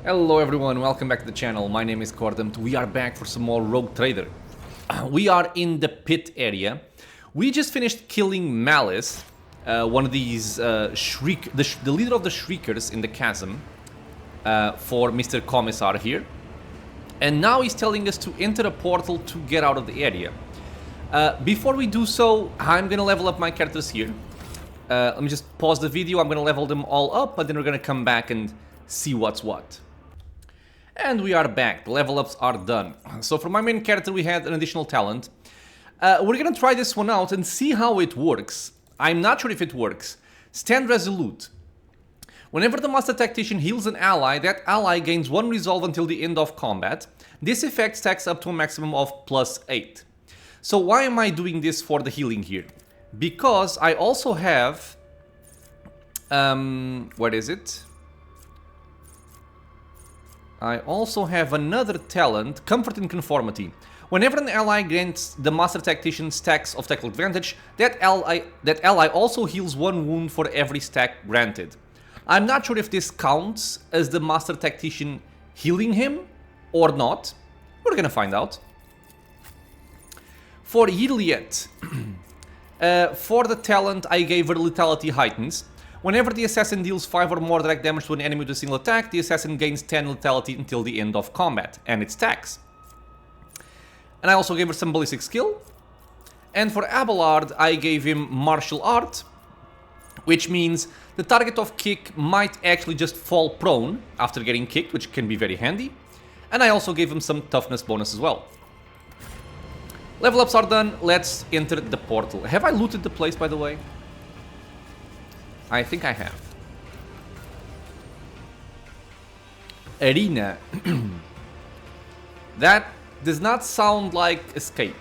Hello everyone, welcome back to the channel. My name is Cordant. We are back for some more Rogue Trader. We are in the pit area. We just finished killing Malice, one of these the leader of the Shriekers in the chasm, for Mr. Commissar here. And now he's telling us to enter a portal to get out of the area. Before we do so, I'm gonna level up my characters here. Let me just pause the video. I'm gonna level them all up, but then we're gonna come back and see what's what. And we are back. The level ups are done. So for my main character we had an additional talent. We're gonna try this one out and see how it works. I'm not sure if it works. Stand resolute. Whenever the Master Tactician heals an ally, that ally gains 1 resolve until the end of combat. This effect stacks up to a maximum of +8. So why am I doing this for the healing here? Because I also have... what is it? I also have another talent, Comfort and Conformity. Whenever an ally gains the Master Tactician stacks of tactical advantage, that ally also heals 1 wound for every stack granted. I'm not sure if this counts as the Master Tactician healing him or not. We're gonna find out. For Yrliet, for the talent I gave her Lethality Heightens. Whenever the assassin deals 5 or more direct damage to an enemy with a single attack, the assassin gains 10 lethality until the end of combat, and it stacks. And I also gave her some ballistic skill. And for Abelard, I gave him martial art, which means the target of kick might actually just fall prone after getting kicked, which can be very handy. And I also gave him some toughness bonus as well. Level ups are done, let's enter the portal. Have I looted the place, by the way? I think I have. Arena. That does not sound like escape.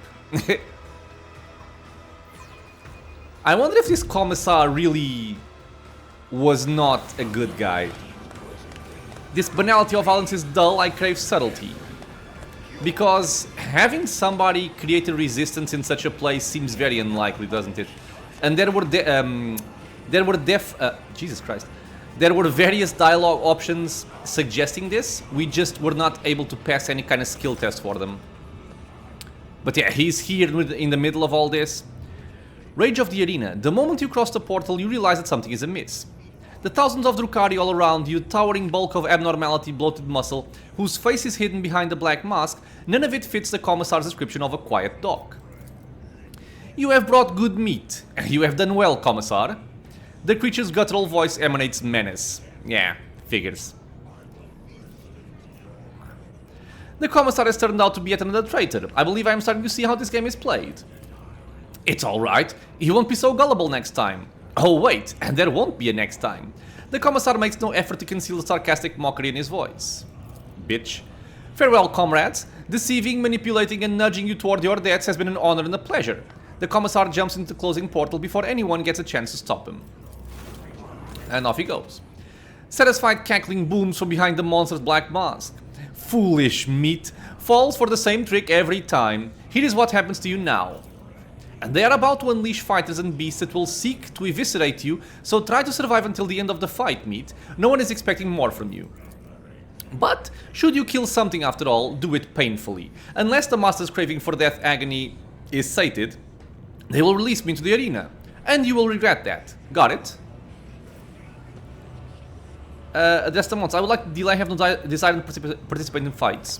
I wonder if this Commissar really was not a good guy. This banality of violence is dull, I crave subtlety. Because having somebody create a resistance in such a place seems very unlikely, doesn't it? And there were Jesus Christ. There were various dialogue options suggesting this. We just were not able to pass any kind of skill test for them. But yeah, he's here in the middle of all this. Rage of the Arena. The moment you cross the portal, you realize that something is amiss. The thousands of Drukhari all around you, towering bulk of abnormality, bloated muscle, whose face is hidden behind a black mask, none of it fits the Commissar's description of a quiet dog. You have brought good meat. You have done well, Commissar. The creature's guttural voice emanates menace. Yeah, figures. The Commissar has turned out to be yet another traitor. I believe I am starting to see how this game is played. It's alright. He won't be so gullible next time. Oh wait, and there won't be a next time. The Commissar makes no effort to conceal the sarcastic mockery in his voice. Bitch. Farewell, comrades. Deceiving, manipulating and nudging you toward your deaths has been an honor and a pleasure. The Commissar jumps into the closing portal before anyone gets a chance to stop him. And off he goes. Satisfied cackling booms from behind the monster's black mask. Foolish meat falls for the same trick every time. Here is what happens to you now. And they are about to unleash fighters and beasts that will seek to eviscerate you, so try to survive until the end of the fight, meat. No one is expecting more from you. But, should you kill something after all, do it painfully. Unless the master's craving for death agony is sated, they will release me into the arena. And you will regret that. Got it? Address the monster. I would like to delay. I have no desire to participate in fights.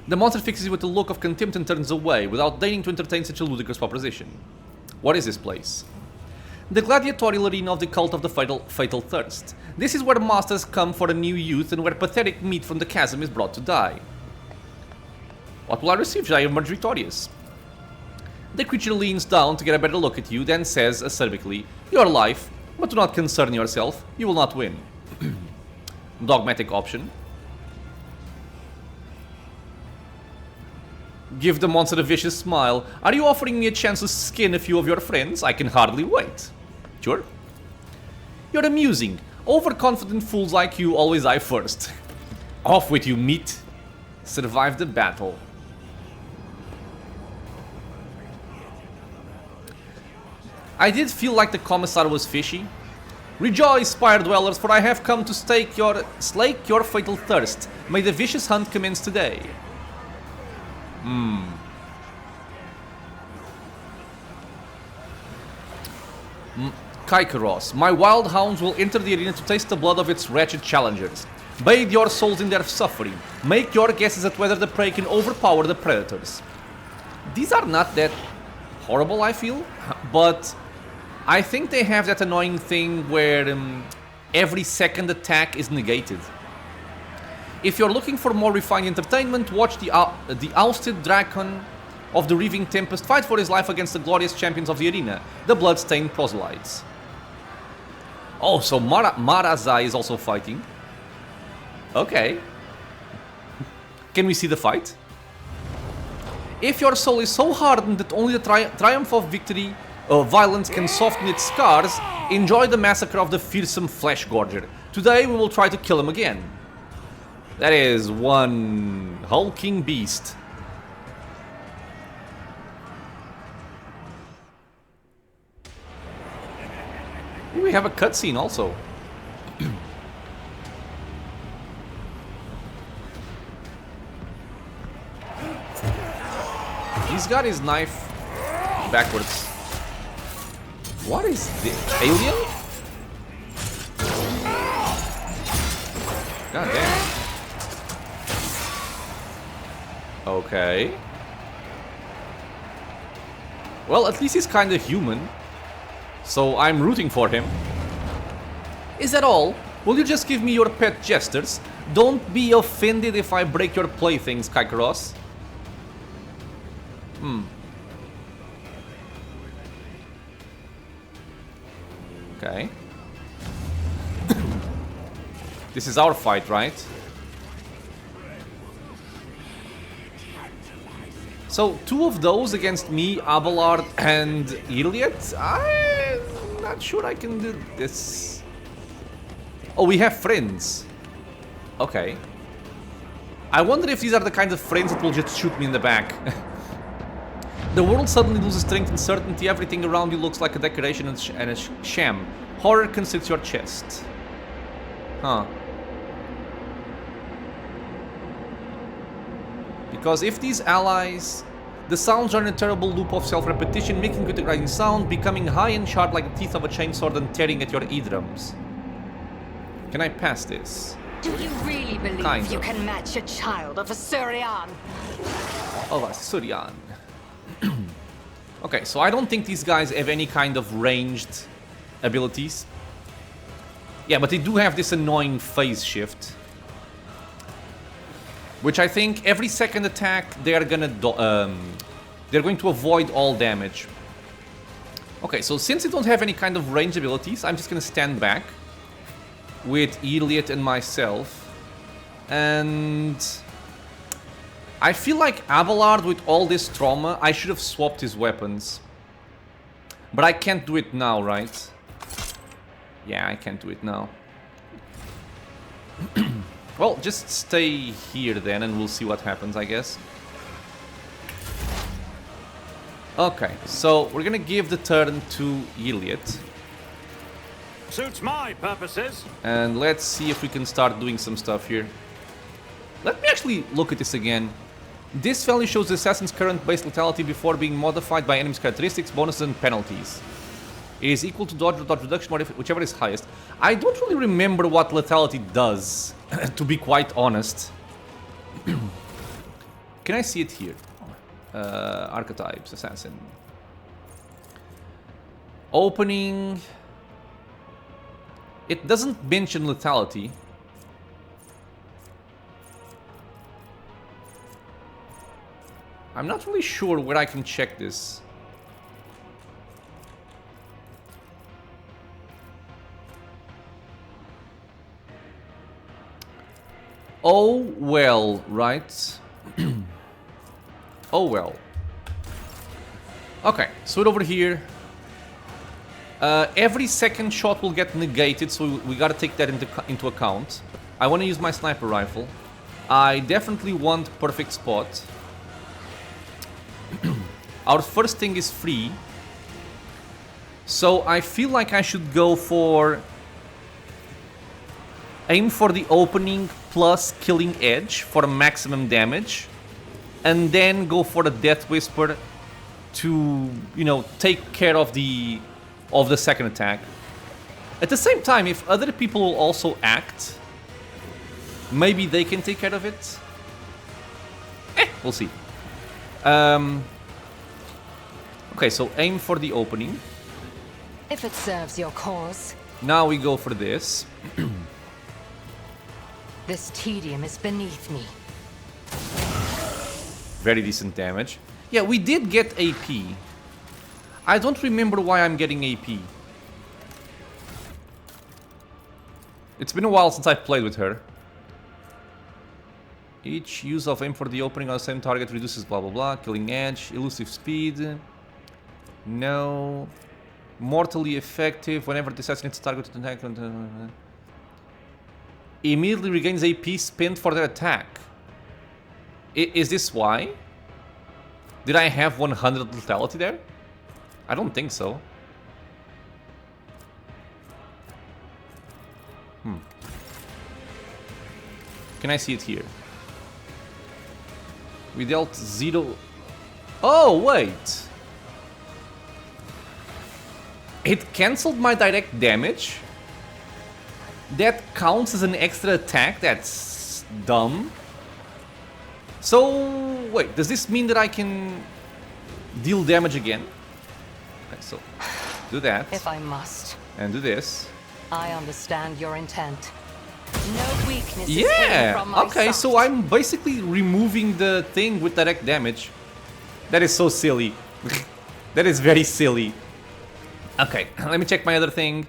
The monster fixes you with a look of contempt and turns away, without deigning to entertain such a ludicrous proposition. What is this place? The gladiatorial arena of the cult of the fatal thirst. This is where masters come for a new youth and where pathetic meat from the chasm is brought to die. What will I receive should I emerge victorious? The creature leans down to get a better look at you, then says acerically, "Your life, but do not concern yourself, you will not win." Dogmatic option. Give the monster a vicious smile. Are you offering me a chance to skin a few of your friends? I can hardly wait. Sure. You're amusing. Overconfident fools like you always die first. Off with you, meat. Survive the battle. I did feel like the Commissar was fishy. Rejoice, Spire Dwellers, for I have come to slake your fatal thirst. May the vicious hunt commence today. Kaikaros, my wild hounds will enter the arena to taste the blood of its wretched challengers. Bathe your souls in their suffering. Make your guesses at whether the prey can overpower the predators. These are not that horrible, I feel, but I think they have that annoying thing where every second attack is negated. If you're looking for more refined entertainment, watch the ousted Dragon of the Reaving Tempest fight for his life against the glorious champions of the arena, the blood-stained proselytes. Oh, so Marazai is also fighting. Okay. Can we see the fight? If your soul is so hardened that only the triumph of victory violence can soften its scars, enjoy the massacre of the fearsome flesh gorger. Today we will try to kill him again. That is one hulking beast. We have a cutscene also. He's got his knife backwards. What is this? Alien? God damn. Okay. Well, at least he's kind of human. So I'm rooting for him. Is that all? Will you just give me your pet jesters? Don't be offended if I break your playthings, Kaikaros. Okay. This is our fight, right? So, two of those against me, Abelard and Yrliet? I'm not sure I can do this. Oh, we have friends. Okay. I wonder if these are the kind of friends that will just shoot me in the back. The world suddenly loses strength and certainty. Everything around you looks like a decoration and a sham. Horror constricts your chest. Huh. Because if these allies... The sounds are in a terrible loop of self-repetition, making good grinding sound, becoming high and sharp like the teeth of a chainsaw and tearing at your eardrums. Can I pass this? Do you really believe you can match a child of a Surian? Of a Surian. Okay, so I don't think these guys have any kind of ranged abilities. Yeah, but they do have this annoying phase shift. Which I think every second attack they're going to avoid all damage. Okay, so since they don't have any kind of ranged abilities, I'm just going to stand back with Yrliet and myself. And I feel like Abelard, with all this trauma, I should have swapped his weapons. But I can't do it now, right? Yeah, I can't do it now. Well, just stay here then and we'll see what happens, I guess. Okay, so we're gonna give the turn to Yrliet. Suits my purposes. And let's see if we can start doing some stuff here. Let me actually look at this again. This value shows the assassin's current base lethality before being modified by enemy's characteristics, bonuses, and penalties. It is equal to dodge or dodge reduction, whichever is highest. I don't really remember what lethality does, to be quite honest. Can I see it here? Archetypes, assassin. Opening. It doesn't mention lethality. I'm not really sure where I can check this. Oh well, right? Oh well. Okay, so over here. Every second shot will get negated, so we gotta take that into account. I want to use my sniper rifle. I definitely want perfect spot. Our first thing is free. So I feel like I should go for Aim for the opening plus killing edge for maximum damage. And then go for the Death Whisper to, you know, take care of the second attack. At the same time, if other people will also act, maybe they can take care of it. We'll see. Okay, so aim for the opening. If it serves your cause. Now we go for this. This tedium is beneath me. Very decent damage. Yeah, we did get AP. I don't remember why I'm getting AP. It's been a while since I've played with her. Each use of aim for the opening on the same target reduces blah blah blah. Killing edge, elusive speed. No. Mortally effective whenever the assassin hits target to attack. Immediately regains AP spent for their attack. Is this why? Did I have 100 lethality there? I don't think so. Can I see it here? We dealt 0... Oh, wait! It cancelled my direct damage? That counts as an extra attack? That's dumb. So, wait, does this mean that I can deal damage again? Okay, so do that. If I must. And do this. I understand your intent. No weakness yeah! from my Okay, sight. so I'm basically removing the thing with direct damage. That is so silly. That is very silly. Okay, let me check my other thing.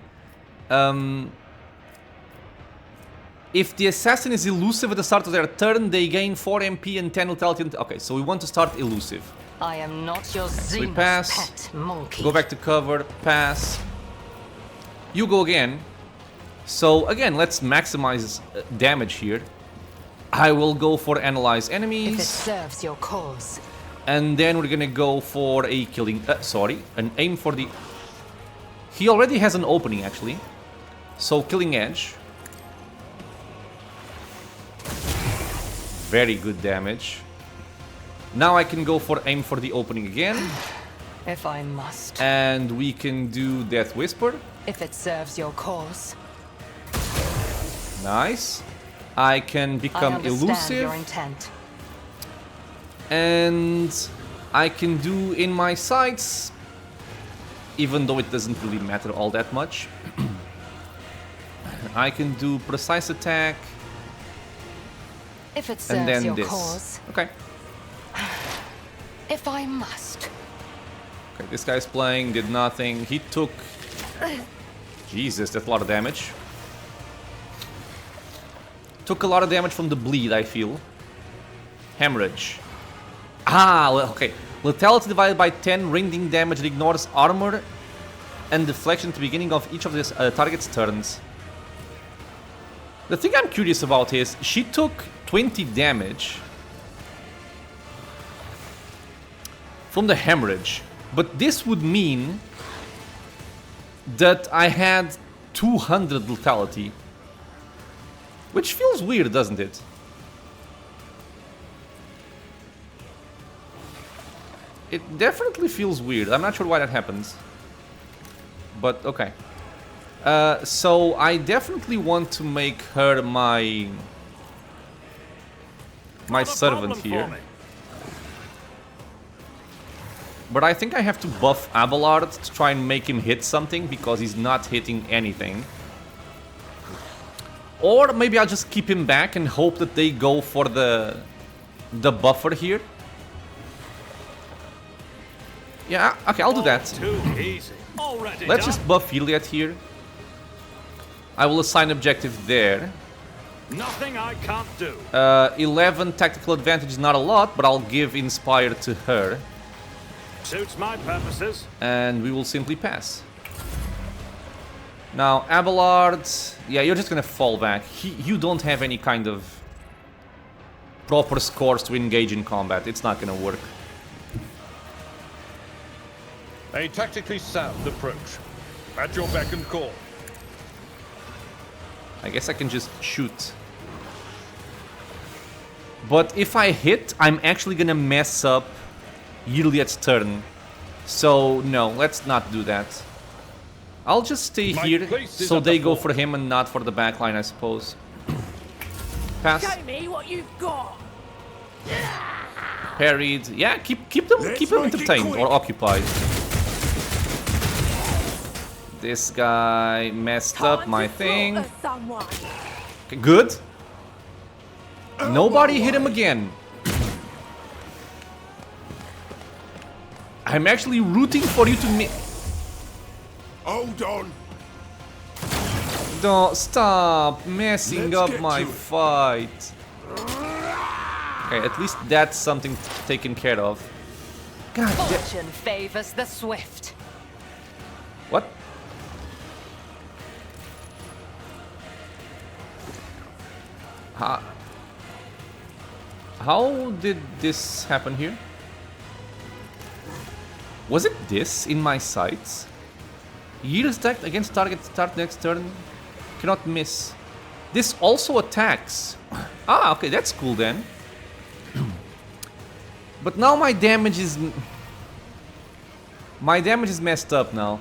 If the assassin is elusive at the start of their turn, they gain 4 MP and 10 lethality. Okay, so we want to start elusive. I am not your So we Xenos pass. pet monkey. Go back to cover. Pass. You go again. So again, let's maximize damage here. I will go for analyze If it enemies. serves your cause. And then we're gonna go for a killing... an aim for the... He already has an opening, actually. So, killing edge. Very good damage. Now I can go for aim for the opening again. If I must. And we can do Death Whisper. If it serves your cause. Nice. I can become I understand elusive. your intent. And I can do in my sights, even though it doesn't really matter all that much. I can do precise attack. If it And serves then your this. cause. Okay. If I must. Okay, this guy's playing, did nothing. He took... Jesus, that's a lot of damage. Took a lot of damage from the bleed, I feel. Hemorrhage. Ah, well, okay. Lethality divided by 10, rinding damage that ignores armor and deflection at the beginning of each of this target's turns. The thing I'm curious about is, she took 20 damage from the hemorrhage, but this would mean that I had 200 lethality, which feels weird, doesn't it? It definitely feels weird. I'm not sure why that happens, but okay. So I definitely want to make her my servant here. But I think I have to buff Abelard to try and make him hit something, because he's not hitting anything. Or maybe I'll just keep him back and hope that they go for the buffer here. Yeah, okay, I'll do that. Too easy. Already Let's done. just buff Yrliet here. I will assign objective there. Nothing I can't do. 11 tactical advantage is not a lot, but I'll give Inspire to her. Suits my purposes. And we will simply pass. Now, Abelard... Yeah, you're just gonna fall back. You don't have any kind of proper scores to engage in combat. It's not gonna work. A tactically sound approach. At your beck and call. I guess I can just shoot. But if I hit, I'm actually gonna mess up Yrliet's turn. So, no, let's not do that. I'll just stay here, so they go for him and not for the backline, I suppose. Pass. Show me what you've got. Parried. Yeah, keep them entertained or occupied. This guy messed up my thing. Okay, good. Nobody hit him again. I'm actually rooting for you to miss. Hold on. Don't stop messing up my fight. Okay, at least that's something taken care of. God damn. Fortune favors the swift. What? How did this happen here? Was it this in my sights? Yield attack against target, start next turn. Cannot miss. This also attacks. Ah, okay, that's cool then. But now my damage is... My damage is messed up now.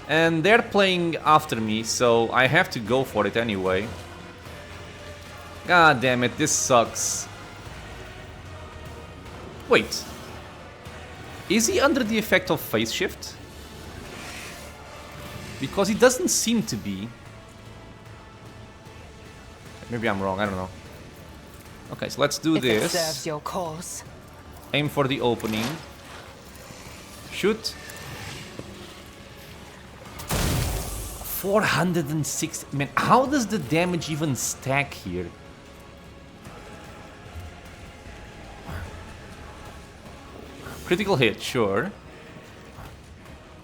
And they're playing after me, so I have to go for it anyway. God damn it, this sucks. Wait. Is he under the effect of phase shift? Because he doesn't seem to be. Maybe I'm wrong, I don't know. Okay, so let's do this. It serves your cause. Aim for the opening. Shoot. 406. Man, how does the damage even stack here? Critical hit, sure.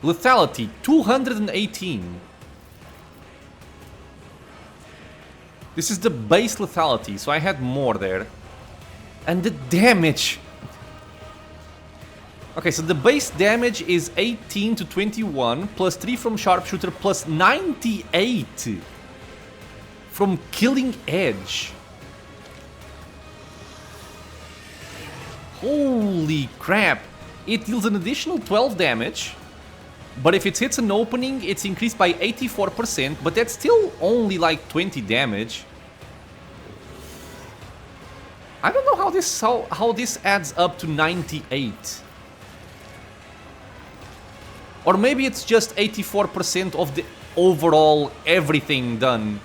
Lethality, 218. This is the base lethality, so I had more there. And the damage. Okay, so the base damage is 18 to 21, plus 3 from sharpshooter, plus 98 from killing edge. Holy crap. It deals an additional 12 damage. But if it hits an opening, it's increased by 84%, but that's still only like 20 damage. I don't know how this adds up to 98. Or maybe it's just 84% of the overall everything done.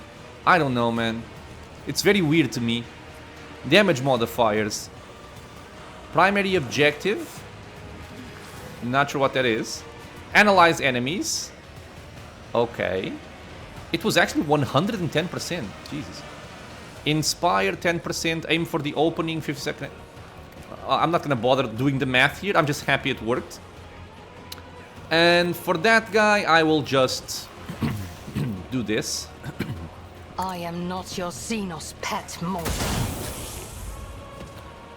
I don't know, man. It's very weird to me. Damage modifiers. Primary objective. Not sure what that is. Analyze enemies. Okay. It was actually 110%. Jesus. Inspire 10%. Aim for the opening 50 seconds. I'm not gonna bother doing the math here. I'm just happy it worked. And for that guy, I will just do this. I am not your Xenos pet mortal.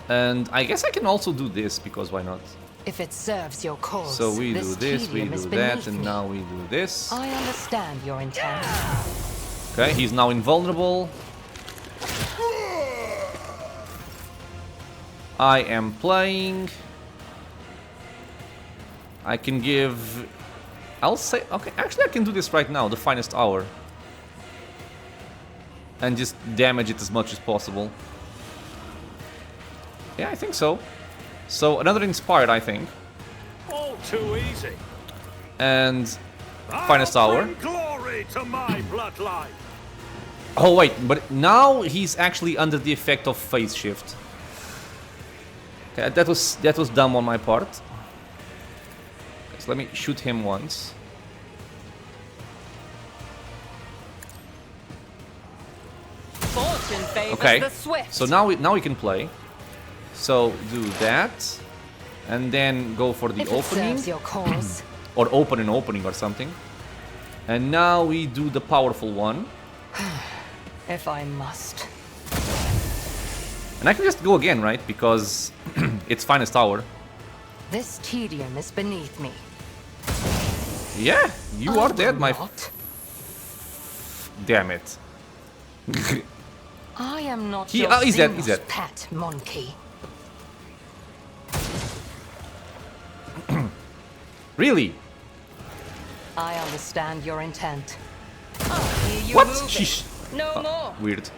And I guess I can also do this, because why not? If it serves your cause, So we do this, we do that, and me. now we do this. I understand your intent. Okay, he's now invulnerable. I am playing. I can give... I'll say... Okay, actually I can do this right now, the finest hour. And just damage it as much as possible. Yeah, I think so. So, another inspired, I think. All too easy. And... finest hour. Bring glory to my bloodline. Oh wait, but now he's actually under the effect of phase shift. Okay, that was dumb on my part. So let me shoot him once. Fortune favors Okay, the swift. so now we can play. So do that, and then go for the if it opening, serves your cause. or open an opening or something. And now we do the powerful one. If I must. And I can just go again, right? Because it's finest hour. This tedium is beneath me. Yeah, you I are dead, will my... not. Damn it. I am not He- your oh, he's dead, he's dead. pet monkey. Really? I understand your intent. Oh, here you What? move Sheesh. it. No more. Weird.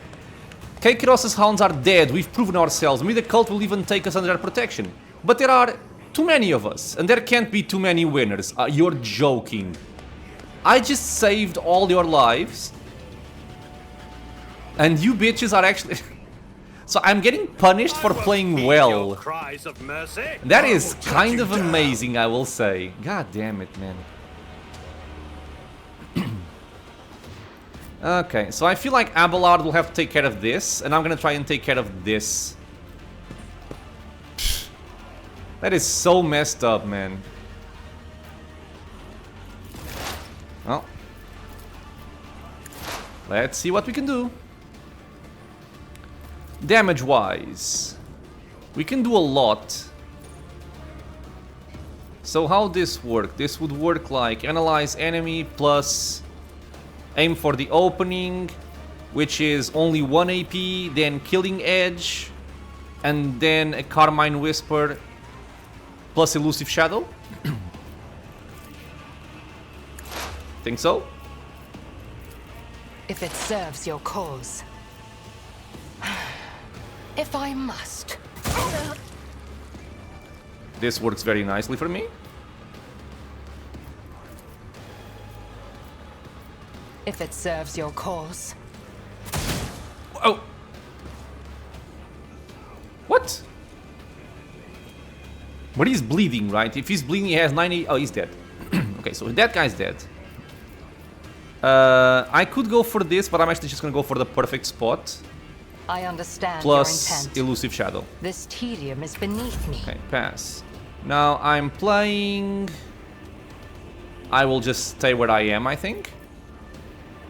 Kakaros's hounds are dead. We've proven ourselves. Maybe the cult will even take us under their protection. But there are too many of us, and there can't be too many winners. You're joking. I just saved all your lives. And you bitches are actually... So I'm getting punished for playing well. Cries of mercy. That is kind of amazing, I will say. God damn it, man. Okay, so I feel like Abelard will have to take care of this, and I'm gonna try and take care of this. That is so messed up, man. Well, let's see what we can do. Damage-wise, we can do a lot. So how this work? This would work like analyze enemy plus aim for the opening, which is only 1 AP, then killing edge, and then a Carmine Whisper plus elusive shadow. Think so? If it serves your cause. If I must. This works very nicely for me. If it serves your cause. Oh! What? But he's bleeding, right? If he's bleeding, he has 90... Oh, he's dead. Okay, so that guy's dead. I could go for this, but I'm actually just gonna go for the perfect spot. I understand Plus your intent. elusive shadow. This tedium is beneath me. Okay, pass. Now I'm playing... I will just stay where I am, I think.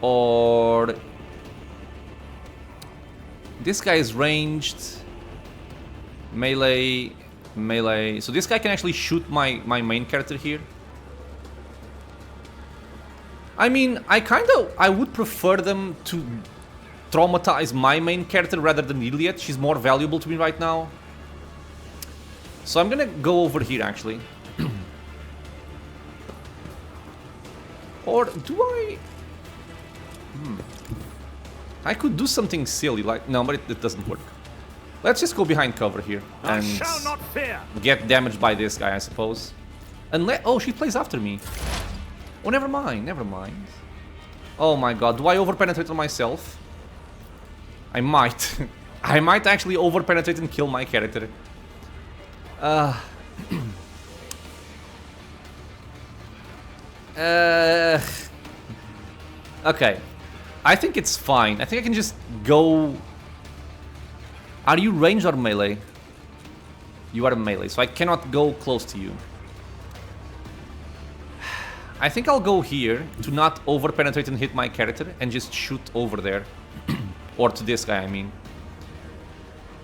Or... This guy is ranged. Melee. Melee. So this guy can actually shoot my main character here. I mean, I would prefer them to traumatize my main character rather than Yrliet. She's more valuable to me right now. So I'm gonna go over here actually. Or do I... I could do something silly like... No, but it doesn't work. Let's just go behind cover here I and shall not fear. get damaged by this guy, I suppose. Oh, she plays after me. Oh, never mind, never mind. Oh my god, do I overpenetrate on myself? I might. I might actually overpenetrate and kill my character. Okay. I think it's fine. I think I can just go... Are you ranged or melee? You are melee, so I cannot go close to you. I think I'll go here to not overpenetrate and hit my character and just shoot over there. Or to this guy, I mean.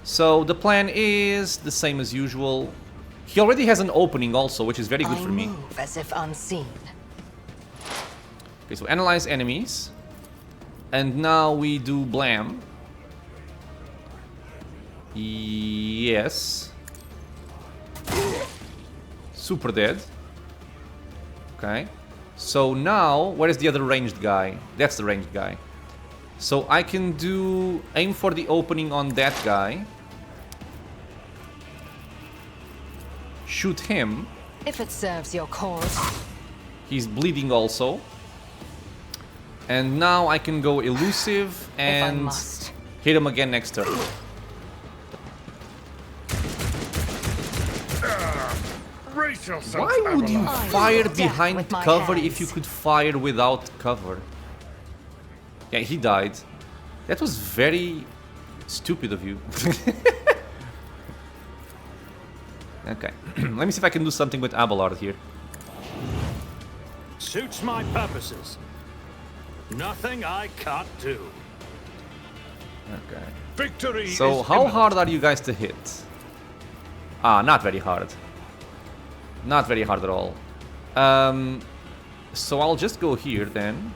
So the plan is the same as usual. He already has an opening also, which is very good for me. I move as if unseen. Okay, so analyze enemies. And now we do blam. Yes. Super dead. Okay. So now, where is the other ranged guy? That's the ranged guy. So I can do aim for the opening on that guy. Shoot him. If it serves your cause. He's bleeding also. And now I can go elusive and hit him again next turn. Why would you fire behind cover if you could fire without cover? Yeah, he died. That was very stupid of you. Okay, let me see if I can do something with Abelard here. Suits my purposes. Nothing I can't do. Okay. Victory. So how hard are you guys to hit? Ah, not very hard. Not very hard at all. So I'll just go here then.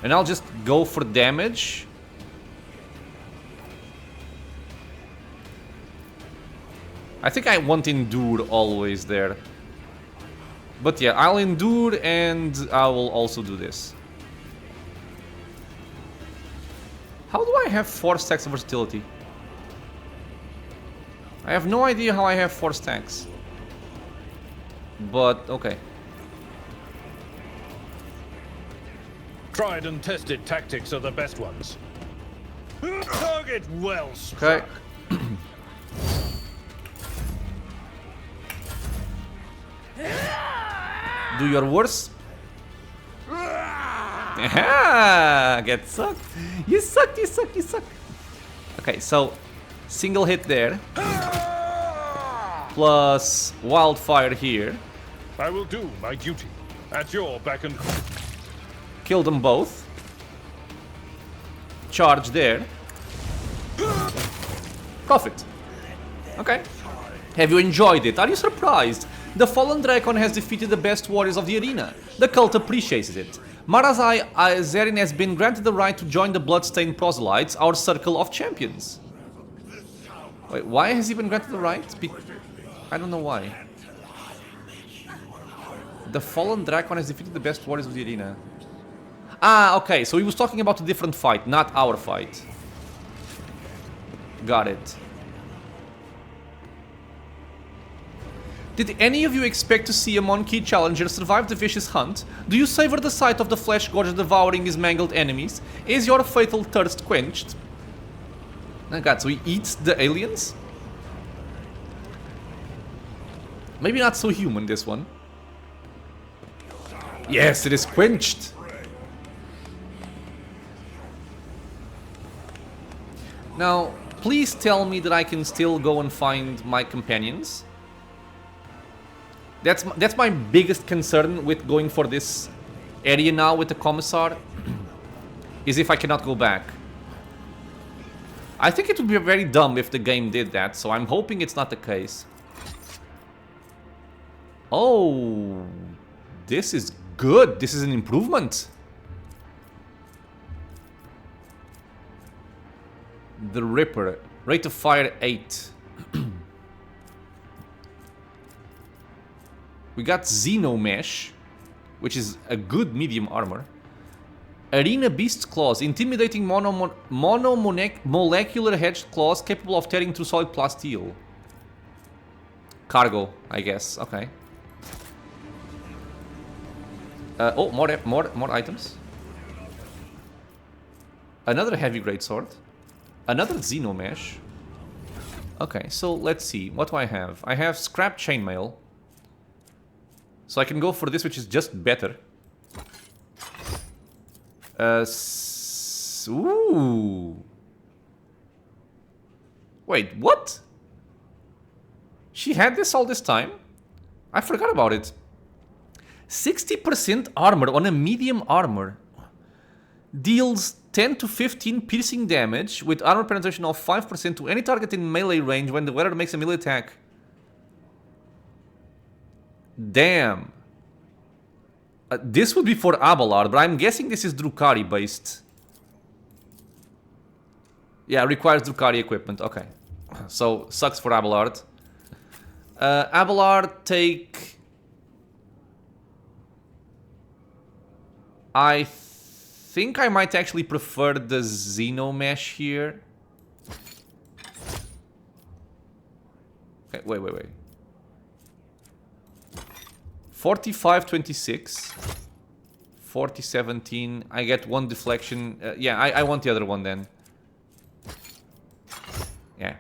And I'll just go for damage. I think I want Endure always there. But yeah, I'll Endure and I will also do this. How do I have 4 stacks of versatility? I have no idea how I have 4 stacks. But, okay. Tried and tested tactics are the best ones. Target well struck. Okay. Do your worst. Get sucked. You suck, you suck, you suck. Okay, so single hit there. Plus wildfire here. I will do my duty. At your beck and call. Kill them both. Charge there. Profit. Okay. Have you enjoyed it? Are you surprised? The fallen Dracon has defeated the best warriors of the arena. The cult appreciates it. Marazai Azerin has been granted the right to join the Bloodstained Proselytes, our circle of champions. Wait, why has he been granted the right? I don't know why. The fallen Dracon has defeated the best warriors of the arena. Ah, okay, so he was talking about a different fight, not our fight. Got it. Did any of you expect to see a Monkey challenger survive the vicious hunt? Do you savor the sight of the flesh gorge devouring his mangled enemies? Is your fatal thirst quenched? Oh god, so he eats the aliens? Maybe not so human, this one. Yes, it is quenched! Now, please tell me that I can still go and find my companions. That's my biggest concern with going for this area now with the Commissar, is if I cannot go back. I think it would be very dumb if the game did that, so I'm hoping it's not the case. Oh, this is good. This is an improvement. The Ripper. Rate of fire 8. We got Xenomesh, which is a good medium armor. Arena Beast's Claws. Intimidating monomolecular hedged claws capable of tearing through solid plasteel. Cargo, I guess. Okay. Oh, more items. Another heavy greatsword. Another Xenomesh. Okay, so let's see. What do I have? I have scrap chainmail. So I can go for this, which is just better. Ooh. Wait, what? She had this all this time? I forgot about it. 60% armor on a medium armor. Deals 10 to 15 piercing damage with armor penetration of 5% to any target in melee range when the wearer makes a melee attack. Damn. This would be for Abelard, but I'm guessing this is Drukhari based. Yeah, requires Drukhari equipment. Okay. So, sucks for Abelard. Abelard, take... I think I might actually prefer the Xenomesh here. Okay, wait. 45-26. 40-17. I get one deflection. Yeah, I want the other one then. Yeah.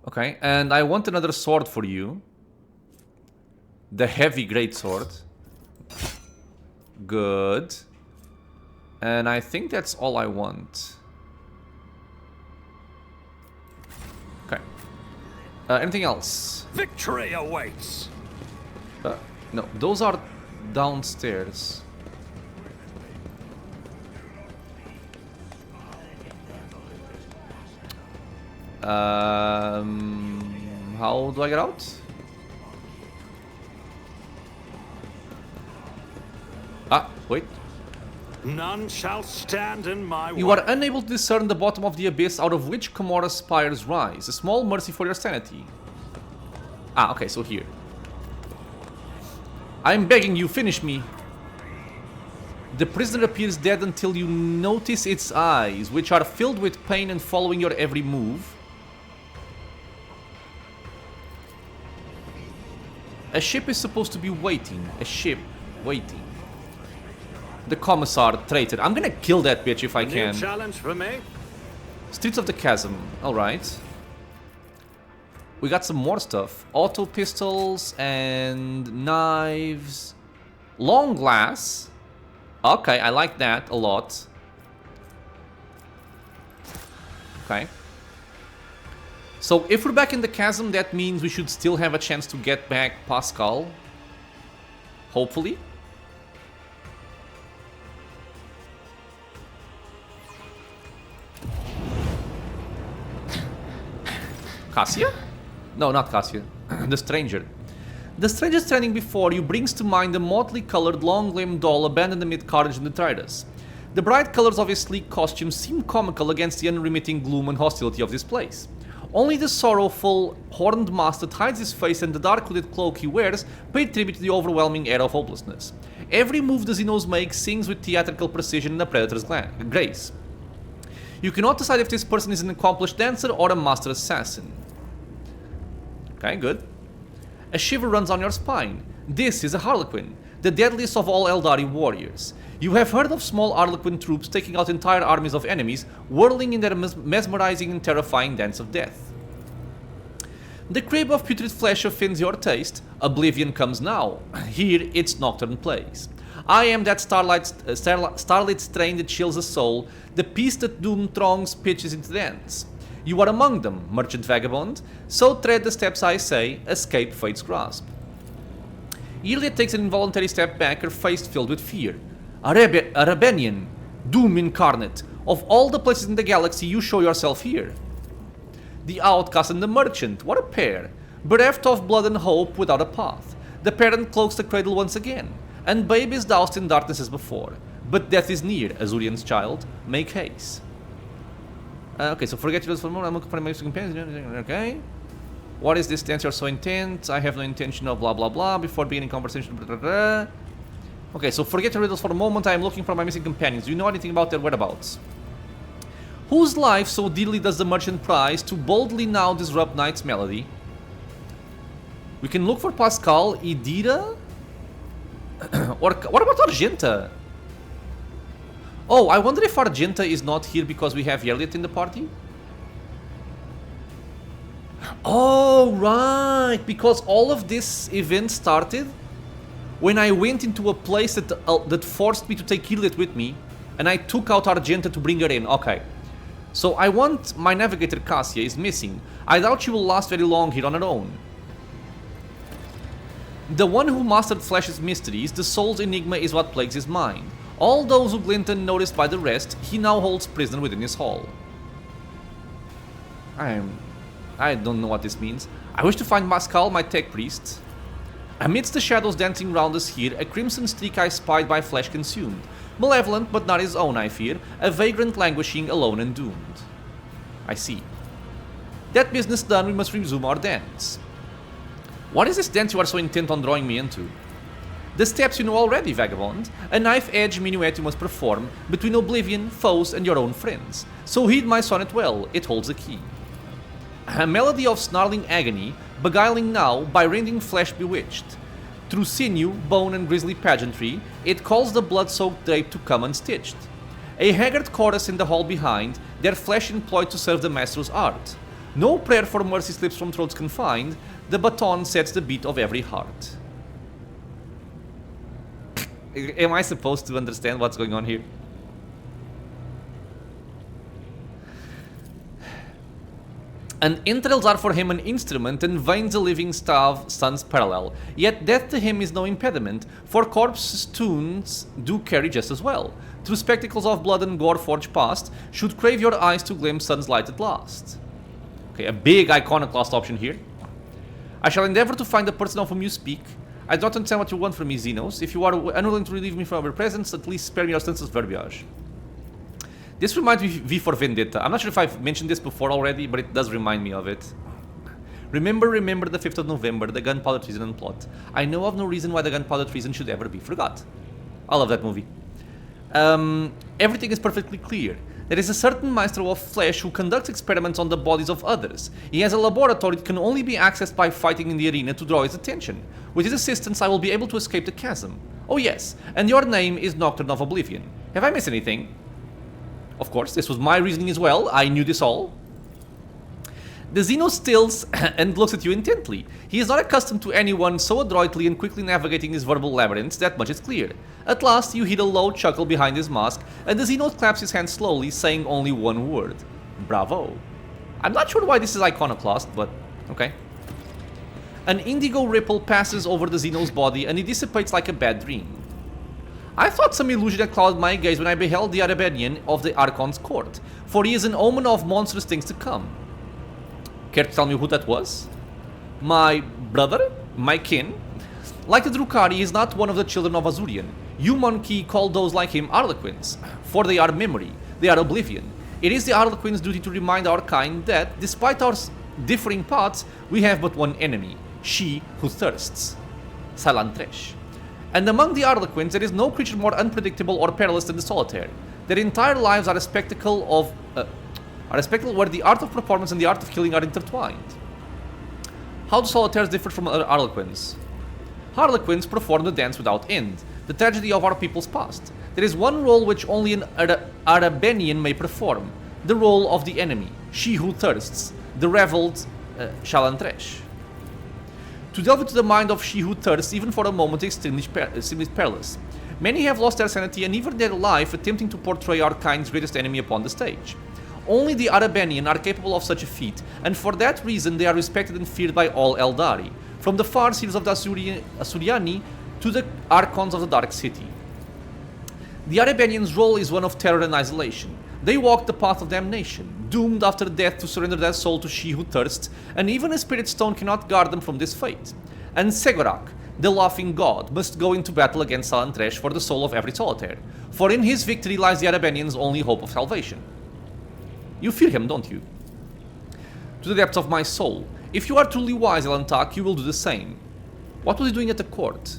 Okay, and I want another sword for you. The heavy greatsword. Good. And I think that's all I want. Okay. Anything else? Victory awaits. No, those are downstairs. How do I get out? Ah, wait. None shall stand in my way. You are unable to discern the bottom of the abyss out of which Comora's spires rise. A small mercy for your sanity. Ah, okay, so here. I'm begging you, finish me. The prisoner appears dead until you notice its eyes, which are filled with pain and following your every move. A ship is supposed to be waiting. A ship waiting. The commissar, traitor. I'm gonna kill that bitch if I can. New challenge for me? Streets of the Chasm. Alright. We got some more stuff. Auto pistols and knives. Long glass. Okay, I like that a lot. Okay. So if we're back in the chasm, that means we should still have a chance to get back Pasqal. Hopefully. Cassia? No, not Cassia. The stranger. The stranger standing before you brings to mind the motley colored, long-limbed doll abandoned amid carnage and detritus. The bright colors of his sleek costume seem comical against the unremitting gloom and hostility of this place. Only the sorrowful, horned mask that hides his face and the dark hooded cloak he wears pay tribute to the overwhelming air of hopelessness. Every move the Xenos make sings with theatrical precision and a predator's grace. You cannot decide if this person is an accomplished dancer or a master assassin. Okay, good. A shiver runs on your spine. This is a Harlequin, the deadliest of all Eldari warriors. You have heard of small Harlequin troops taking out entire armies of enemies, whirling in their mesmerizing and terrifying dance of death. The crib of putrid flesh offends your taste. Oblivion comes now. Here, its nocturne plays. I am that starlit strain that chills a soul, the peace that doomed throngs pitches into dance. You are among them, merchant vagabond, so tread the steps I say, escape fate's grasp. Yrliet takes an involuntary step back, her face filled with fear. A Rebellion, doom incarnate, of all the places in the galaxy you show yourself here. The outcast and the merchant, what a pair, bereft of blood and hope without a path. The parent cloaks the cradle once again, and babe is doused in darkness as before. But death is near, Azurian's child, make haste. Okay, so forget yours for a moment, I'm looking for my companion, okay. What is this dance you're so intent? I have no intention of blah blah blah before beginning conversation, blah, blah, blah. Okay, so forget your riddles for a moment, I am looking for my missing companions. Do you know anything about their whereabouts? Whose life so dearly does the merchant prize to boldly now disrupt night's melody? We can look for Pasqal, Idira? Or what about Argenta? Oh, I wonder if Argenta is not here because we have Yrliet in the party? Oh, right, because all of this event started when I went into a place that forced me to take Yrliet with me, and I took out Argenta to bring her in. Okay. So I want my navigator Cassia is missing. I doubt she will last very long here on her own. The one who mastered Flesh's mysteries, the soul's enigma is what plagues his mind. All those who glint unnoticed by the rest, he now holds prisoner within his hall. I don't know what this means. I wish to find Pasqal, my tech priest. Amidst the shadows dancing round us here, a crimson streak I spied by flesh consumed. Malevolent, but not his own, I fear. A vagrant languishing, alone and doomed. I see. That business done, we must resume our dance. What is this dance you are so intent on drawing me into? The steps you know already, vagabond. A knife-edge minuet you must perform between oblivion, foes, and your own friends. So heed my sonnet well, it holds a key. A melody of snarling agony, beguiling now by rending flesh bewitched. Through sinew, bone, and grisly pageantry, it calls the blood-soaked drape to come unstitched. A haggard chorus in the hall behind, their flesh employed to serve the master's art. No prayer for mercy slips from throats confined, the baton sets the beat of every heart. Am I supposed to understand what's going on here? And entrails are for him an instrument, and veins a living sun's parallel. Yet death to him is no impediment, for corpses' tunes do carry just as well. Through spectacles of blood and gore forged past, should crave your eyes to glimpse sun's light at last. Okay, a big iconoclast option here. I shall endeavor to find the person of whom you speak. I don't understand what you want from me, Xenos. If you are unwilling to relieve me from your presence, at least spare me your senseless verbiage. This reminds me of V for Vendetta. I'm not sure if I've mentioned this before already, but it does remind me of it. Remember the 5th of November, the gunpowder treason and plot. I know of no reason why the gunpowder treason should ever be forgot. I love that movie. Everything is perfectly clear. There is a certain maestro of flesh who conducts experiments on the bodies of others. He has a laboratory that can only be accessed by fighting in the arena to draw his attention. With his assistance, I will be able to escape the chasm. Oh yes, and your name is Nocturne of Oblivion. Have I missed anything? Of course, this was my reasoning as well. I knew this all. The Xeno stills and looks at you intently. He is not accustomed to anyone so adroitly and quickly navigating his verbal labyrinths, that much is clear. At last, you hear a low chuckle behind his mask, and the Xeno claps his hands slowly, saying only one word. Bravo. I'm not sure why this is iconoclast, but okay. An indigo ripple passes over the Xeno's body, and it dissipates like a bad dream. I thought some illusion had clouded my gaze when I beheld the Arabenian of the Archon's court, for he is an omen of monstrous things to come. Care to tell me who that was? My brother? My kin? Like the Drukhari, he is not one of the children of Azurian. You, monkey, call those like him Harlequins, for they are memory, they are oblivion. It is the Harlequin's duty to remind our kind that, despite our differing paths, we have but one enemy, she who thirsts. Salantresh. And among the Harlequins, there is no creature more unpredictable or perilous than the solitaire. Their entire lives are a spectacle where the art of performance and the art of killing are intertwined. How do solitaires differ from other Harlequins? Harlequins perform the dance without end, the tragedy of our people's past. There is one role which only an Arabenian may perform, the role of the enemy, she who thirsts, the reveled Shalantresh. To delve into the mind of she who thirsts, even for a moment, is extremely perilous. Many have lost their sanity and even their life attempting to portray our kind's greatest enemy upon the stage. Only the Arabenian are capable of such a feat, and for that reason they are respected and feared by all Eldari, from the Farseers of the Asuriani to the Archons of the Dark City. The Arabenians' role is one of terror and isolation. They walk the path of damnation, doomed after death to surrender their soul to she who thirsts, and even a spirit stone cannot guard them from this fate. And Segorak, the laughing god, must go into battle against Salantresh for the soul of every solitaire, for in his victory lies the Arabenians' only hope of salvation. You fear him, don't you? To the depths of my soul. If you are truly wise, Elantak, you will do the same. What was he doing at the court?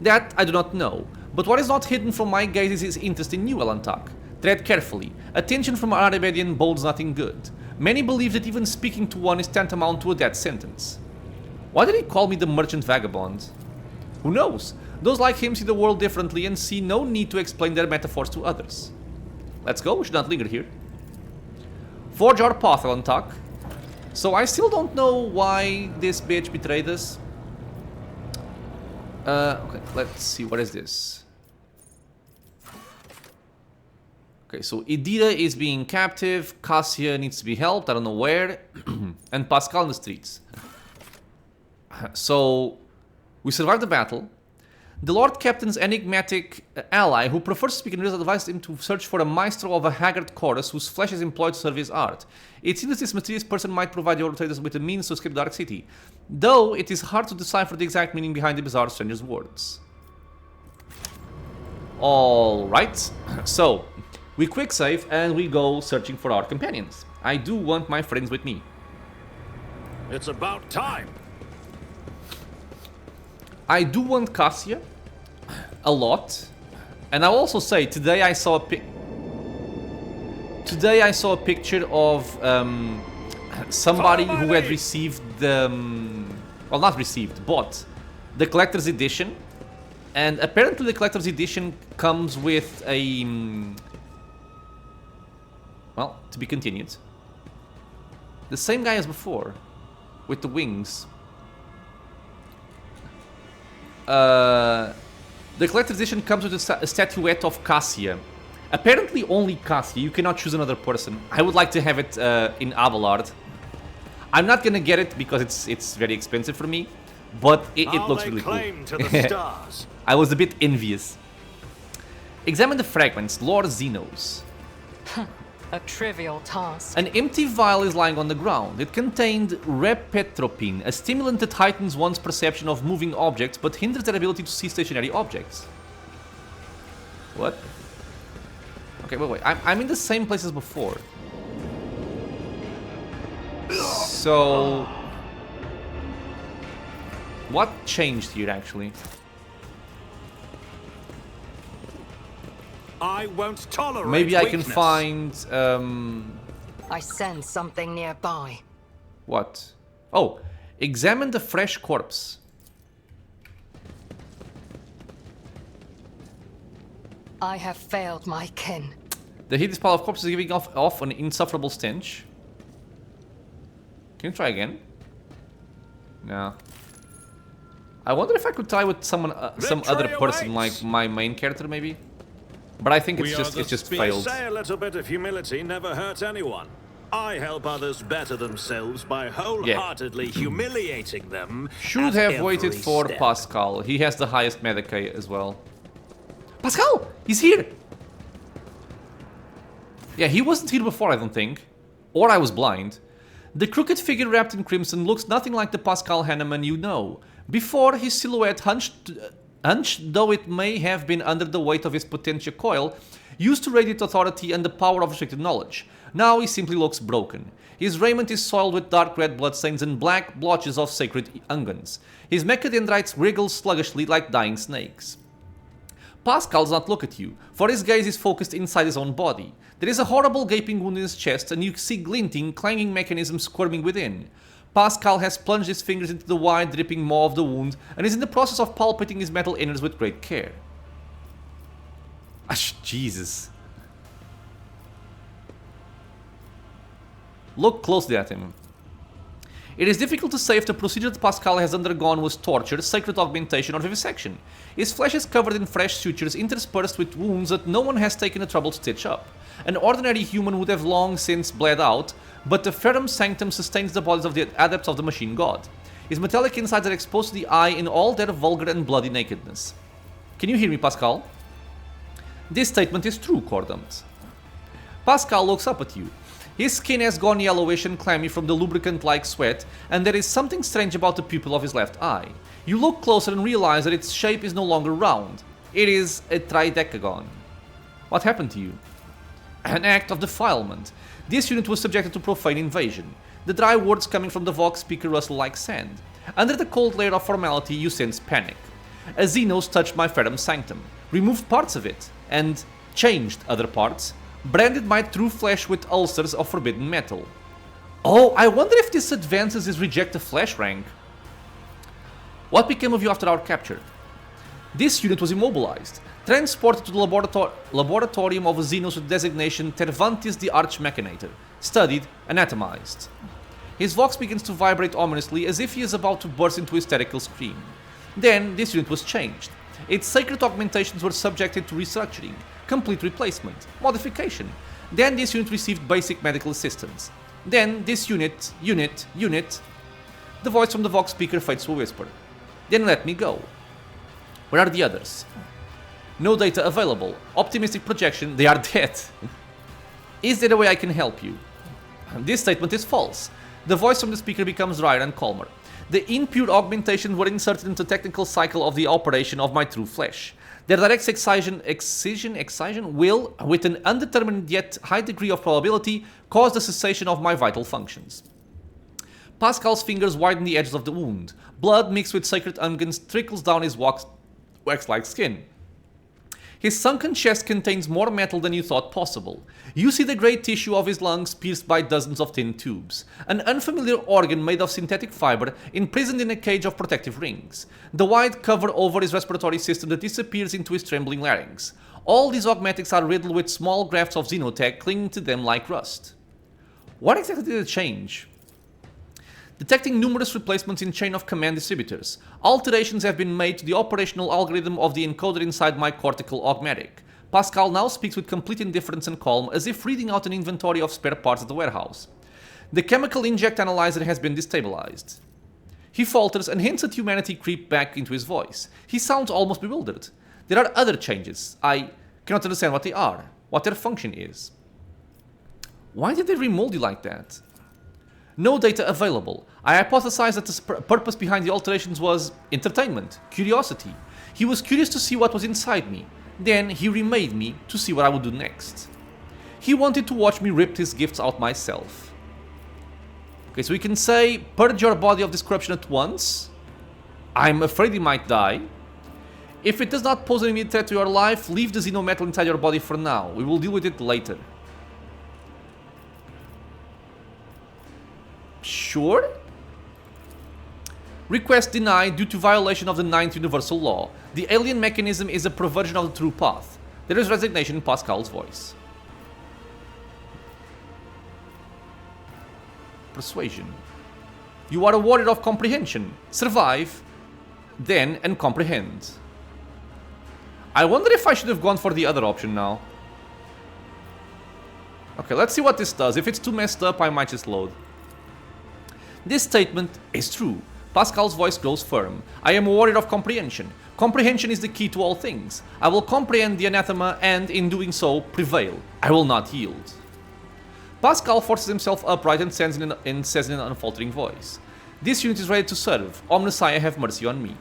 That I do not know, but what is not hidden from my gaze is his interest in you, Elantak. Tread carefully. Attention from an Arabedian bodes nothing good. Many believe that even speaking to one is tantamount to a death sentence. Why did he call me the merchant vagabond? Who knows? Those like him see the world differently and see no need to explain their metaphors to others. Let's go, we should not linger here. Forge our path, Elantak. So I still don't know why this bitch betrayed us. Okay, let's see, what is this? Okay, so Idira is being captive, Cassia needs to be helped, I don't know where, and Pasqal in the streets. So, we survived the battle. The Lord Captain's enigmatic ally, who prefers to speak in riddles, advised him to search for a maestro of a haggard chorus whose flesh is employed to serve his art. It seems that this mysterious person might provide your traders with a means to escape the Dark City, though it is hard to decipher the exact meaning behind the bizarre stranger's words. Alright, so we quick save and we go searching for our companions. I do want my friends with me. It's about time. I do want Cassia a lot, and I'll also say today I saw a picture of somebody who had received the well, not received, bought the collector's edition, and apparently the collector's edition comes with a well, to be continued. The same guy as before, with the wings. The collector's edition comes with a statuette of Cassia. Apparently only Cassia, you cannot choose another person. I would like to have it in Abelard. I'm not gonna get it because it's very expensive for me, but it looks really cool. To the stars. I was a bit envious. Examine the fragments, Lord Xenos. A trivial task. An empty vial is lying on the ground. It contained repetropine, a stimulant that heightens one's perception of moving objects but hinders their ability to see stationary objects. What? Okay, wait. I'm in the same place as before. So... what changed here, actually? I won't tolerate Maybe I can weakness. find... I sense something nearby. what? Oh, examine the fresh corpse. I have failed my kin. The heat pile of corpses is giving off an insufferable stench. Can you try again? No. I wonder if I could try with someone, some other person, like my main character, maybe. But I think it's just failed. Say a little bit of humility never hurts anyone. I help others better themselves by wholeheartedly humiliating them. Should at have waited every for step. Pasqal. He has the highest Medicaid as well. Pasqal! He's here! Yeah, he wasn't here before, I don't think. Or I was blind. The crooked figure wrapped in crimson looks nothing like the Pasqal Hanneman you know. Before, his silhouette, hunched though it may have been under the weight of his potentia coil, used to radiate authority and the power of restricted knowledge. Now he simply looks broken. His raiment is soiled with dark red bloodstains and black blotches of sacred ungans. His mechadendrites wriggle sluggishly like dying snakes. Pasqal does not look at you, for his gaze is focused inside his own body. There is a horrible gaping wound in his chest, and you see glinting, clanging mechanisms squirming within. Pasqal has plunged his fingers into the wide, dripping maw of the wound, and is in the process of palpating his metal innards with great care. Jesus. Look closely at him. It is difficult to say if the procedure that Pasqal has undergone was torture, sacred augmentation, or vivisection. His flesh is covered in fresh sutures interspersed with wounds that no one has taken the trouble to stitch up. An ordinary human would have long since bled out, but the ferrum sanctum sustains the bodies of the adepts of the machine god. His metallic insides are exposed to the eye in all their vulgar and bloody nakedness. Can you hear me, Pasqal? This statement is true, Cordumt. Pasqal looks up at you. His skin has gone yellowish and clammy from the lubricant-like sweat, and there is something strange about the pupil of his left eye. You look closer and realize that its shape is no longer round. It is a tridecagon. What happened to you? An act of defilement. This unit was subjected to profane invasion. The dry words coming from the Vox speaker rustle like sand. Under the cold layer of formality, you sense panic. A Xenos touched my ferrum sanctum, removed parts of it, and changed other parts, branded my true flesh with ulcers of forbidden metal. Oh, I wonder if this advances his reject the flesh rank. What became of you after our capture? This unit was immobilized, transported to the laboratorium of a Xenos with designation Tervantis the Archmechanator, studied, anatomized. His vox begins to vibrate ominously as if he is about to burst into a hysterical scream. Then, this unit was changed. Its sacred augmentations were subjected to restructuring, complete replacement, modification. Then this unit received basic medical assistance. Then this unit. The voice from the Vox speaker fades to a whisper. Then let me go. Where are the others? No data available. Optimistic projection, they are dead. Is there a way I can help you? This statement is false. The voice from the speaker becomes drier and calmer. The impure augmentations were inserted into the technical cycle of the operation of my true flesh. Their direct excision will, with an undetermined yet high degree of probability, cause the cessation of my vital functions. Pasqal's fingers widen the edges of the wound. Blood mixed with sacred ungans trickles down his wax-like skin. His sunken chest contains more metal than you thought possible. You see the grey tissue of his lungs pierced by dozens of tin tubes. An unfamiliar organ made of synthetic fiber imprisoned in a cage of protective rings. The wide cover over his respiratory system that disappears into his trembling larynx. All these augmetics are riddled with small grafts of xenotech clinging to them like rust. What exactly did it change? Detecting numerous replacements in chain of command distributors, alterations have been made to the operational algorithm of the encoder inside my cortical augmetic. Pasqal now speaks with complete indifference and calm, as if reading out an inventory of spare parts at the warehouse. The chemical inject analyzer has been destabilized. He falters and hints at humanity creep back into his voice. He sounds almost bewildered. There are other changes. I cannot understand what they are, what their function is. Why did they remold you like that? No data available. I hypothesized that the purpose behind the alterations was entertainment, curiosity. He was curious to see what was inside me. Then he remade me to see what I would do next. He wanted to watch me rip his gifts out myself. Okay, so we can say, purge your body of this corruption at once. I'm afraid he might die. If it does not pose an immediate threat to your life, leave the xenometal inside your body for now. We will deal with it later. Sure? Request denied due to violation of the 9th universal law. The alien mechanism is a perversion of the true path. There is resignation in Pasqal's voice. Persuasion. You are a warrior of comprehension. Survive, then, and comprehend. I wonder if I should have gone for the other option now. Okay, let's see what this does. If it's too messed up, I might just load. This statement is true. Pasqal's voice grows firm. I am a warrior of comprehension. Comprehension is the key to all things. I will comprehend the anathema and, in doing so, prevail. I will not yield. Pasqal forces himself upright and says in an unfaltering voice. This unit is ready to serve. Omnissiah, have mercy on me.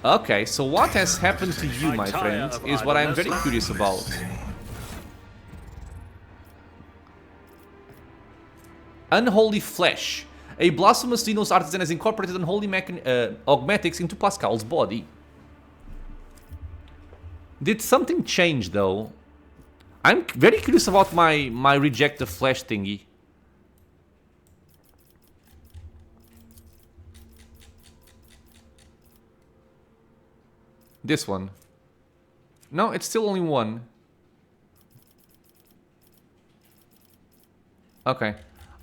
Okay, so what has happened to you, my friend, is what I'm very curious about. Unholy Flesh. A blasphemous Xenos artisan has incorporated unholy augmetics into Pasqal's body. Did something change, though? I'm very curious about my reject the flesh thingy. This one. No, it's still only one. Okay.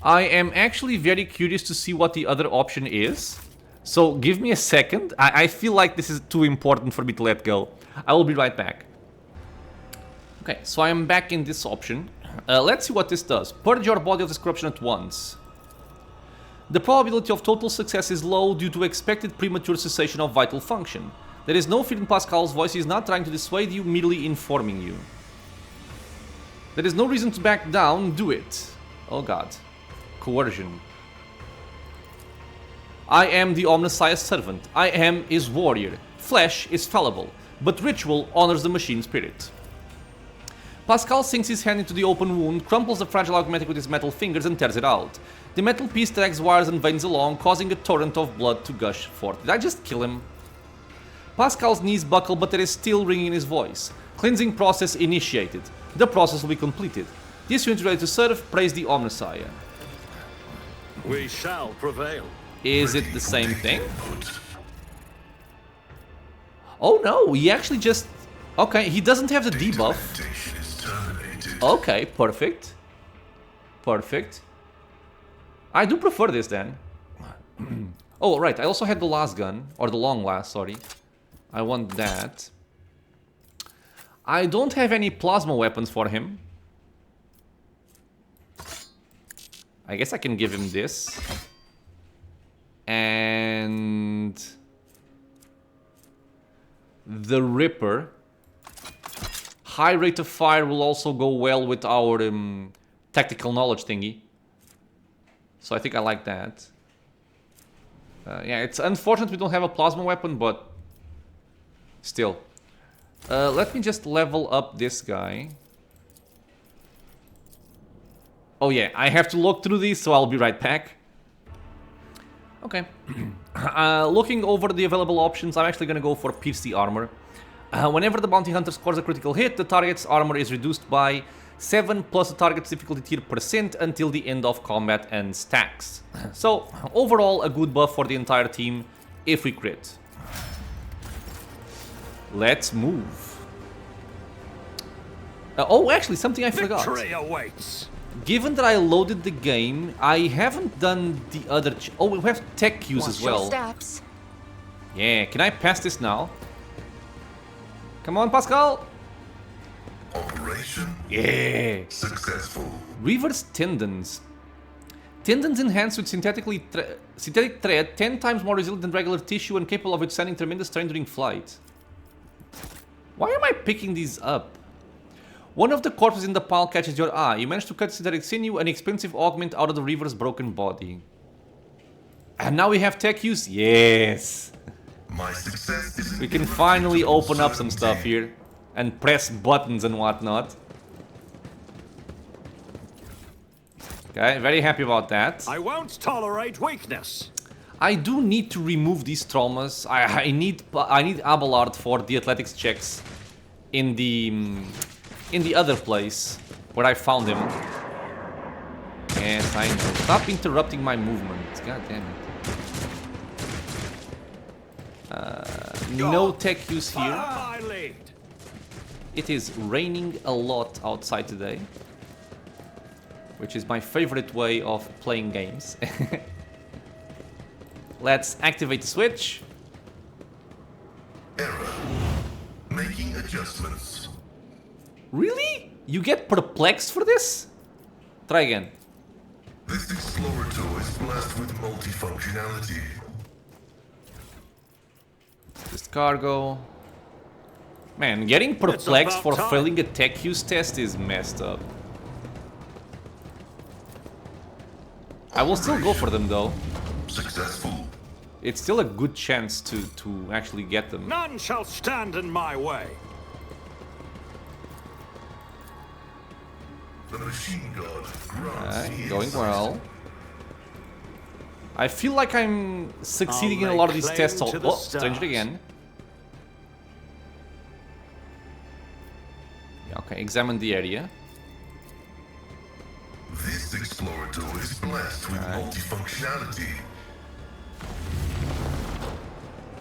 I am actually very curious to see what the other option is. So give me a second. I feel like this is too important for me to let go. I will be right back. Okay, so I am back in this option. Let's see what this does. Purge your body of this corruption at once. The probability of total success is low due to expected premature cessation of vital function. There is no fear in Pasqal's voice. He is not trying to dissuade you, merely informing you. There is no reason to back down. Do it. Oh god. Coercion. I am the Omnissiah's servant. I am his warrior. Flesh is fallible, but ritual honors the machine spirit. Pasqal sinks his hand into the open wound, crumples the fragile augmetic with his metal fingers and tears it out. The metal piece drags wires and veins along, causing a torrent of blood to gush forth. Did I just kill him? Pasqal's knees buckle, but there is still ringing in his voice. Cleansing process initiated. The process will be completed. This unit is ready to serve. Praise the Omnissiah. We shall prevail. Is it the same thing? Oh no, he actually just... Okay, he doesn't have the debuff. Okay, perfect. Perfect. I do prefer this then. Oh, right, I also had the last gun. Or the long last, sorry. I want that. I don't have any plasma weapons for him. I guess I can give him this. And... the Ripper. High rate of fire will also go well with our tactical knowledge thingy. So I think I like that. Yeah, it's unfortunate we don't have a plasma weapon, but... still. Let me just level up this guy. Oh yeah, I have to look through these, so I'll be right back. Okay. Looking over the available options, I'm actually gonna go for Pierce the Armor. Whenever the bounty hunter scores a critical hit, the target's armor is reduced by 7 plus the target's difficulty tier % until the end of combat and stacks. So, overall, a good buff for the entire team if we crit. Let's move. Oh, actually, something I forgot. Victory awaits. Given that I loaded the game, I haven't done the other... oh, we have tech cues as well. Steps. Yeah, can I pass this now? Come on, Pasqal! Operation successful. Reverse tendons. Tendons enhanced with synthetic thread, 10 times more resilient than regular tissue and capable of withstanding tremendous strain during flight. Why am I picking these up? One of the corpses in the pile catches your eye. You manage to cut synthetic sinew, an expensive augment out of the reaver's broken body. And now we have tech use? Yes! My success is We can finally open up some stuff here. And press buttons and whatnot. Okay, very happy about that. I won't tolerate weakness. I do need to remove these traumas. I need Abelard for the athletics checks in the other place where I found him. Yes, I know. Stop interrupting my movement. God damn it. No tech use here. My lead. It is raining a lot outside today, which is my favorite way of playing games. Let's activate the switch. error. Making adjustments. Really? You get perplexed for this? Try again. This explorator is blessed with multifunctionality. Just cargo. Man, getting perplexed for about time. failing a tech use test is messed up. I will still go for them though. Successful. It's still a good chance to actually get them. None shall stand in my way. The machine god grants Alright, going well. I feel like I'm succeeding in a I'll lot of lay these claim tests. to the Oh, stranger stars. again. Yeah, okay, examine the area. This explorator is blessed with multifunctionality.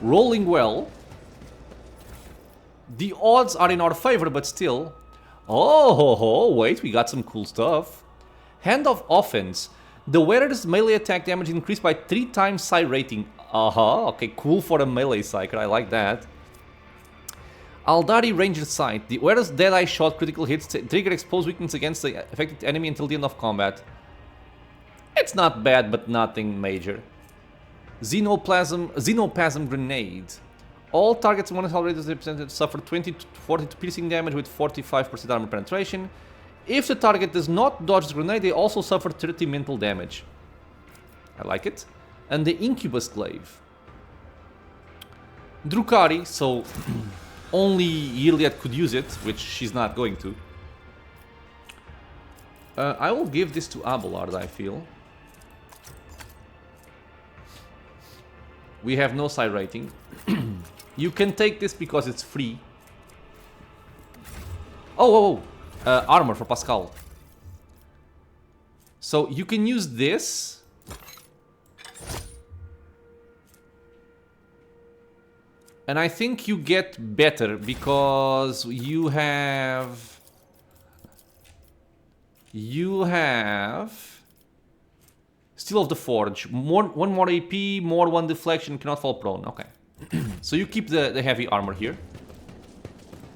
Rolling well. The odds are in our favor, but still. Oh, wait, we got some cool stuff. Hand of offense. The wearer's melee attack damage increased by 3 times psi rating. Okay, cool for a melee psyker, I like that. Aldari Ranger Sight. The wearer's Deadeye shot critical hits trigger exposed weakness against the affected enemy until the end of combat. It's not bad, but nothing major. Xenoplasm Grenade. All targets one health rate represented suffer 20 to 40 piercing damage with 45% armor penetration. If the target does not dodge the grenade, they also suffer 30 mental damage. I like it. And the Incubus Glaive. Drukari, so only Yrliet could use it, which she's not going to. I will give this to Abelard, I feel. We have no psi rating. You can take this because it's free. Oh, armor for Pasqal. So you can use this. And I think you get better because you have Steel of the Forge. One more AP, more 1 deflection, cannot fall prone. Okay. So you keep the heavy armor here.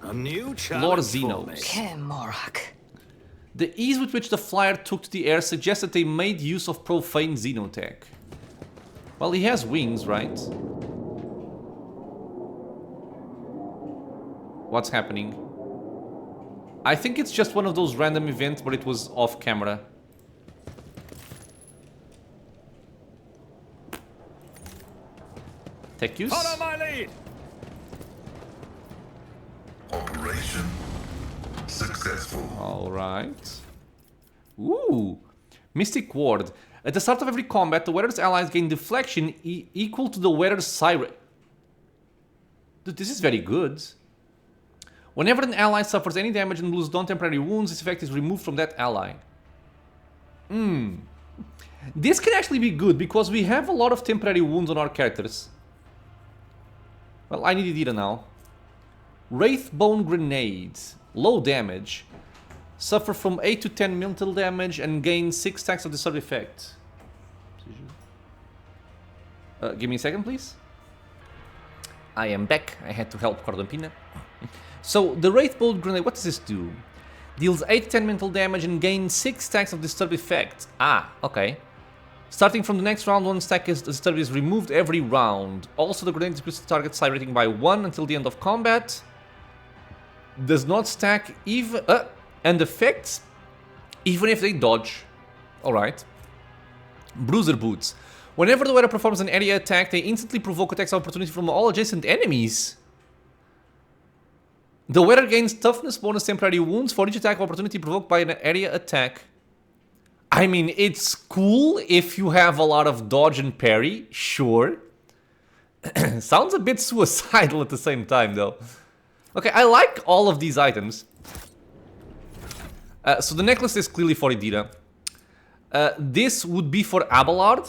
A new Lord challenge for me. Xenos. Kemorak. The ease with which the flyer took to the air suggests that they made use of profane xenotech. Well, he has wings, right? What's happening? I think it's just one of those random events, but it was off camera. Tech use? Follow my lead. Operation successful. Alright. Ooh. Mystic Ward. At the start of every combat, the wearer's allies gain deflection equal to the wearer's siren. Dude, this is very good. Whenever an ally suffers any damage and loses non-temporary wounds, this effect is removed from that ally. This can actually be good, because we have a lot of temporary wounds on our characters. Well, I need Idira now. Wraithbone Grenade. Low damage. Suffer from 8 to 10 mental damage and gain 6 stacks of the sub effect. Give me a second, please. I am back. I had to help Cordampina. So, the Wraithbone Grenade, what does this do? Deals 8 to 10 mental damage and gains 6 stacks of Disturb Effect. Ah, okay. Starting from the next round, 1 stack of Disturb is removed every round. Also, the grenade decreases the target's psi rating by 1 until the end of combat. Does not stack even... and effects, even if they dodge. Alright. Bruiser Boots. Whenever the wearer performs an area attack, they instantly provoke attacks of opportunity from all adjacent enemies. The wearer gains toughness bonus temporary wounds for each attack of opportunity provoked by an area attack. I mean, it's cool if you have a lot of dodge and parry, sure. Sounds a bit suicidal at the same time, though. Okay, I like all of these items. So the necklace is clearly for Idira. This would be for Abelard.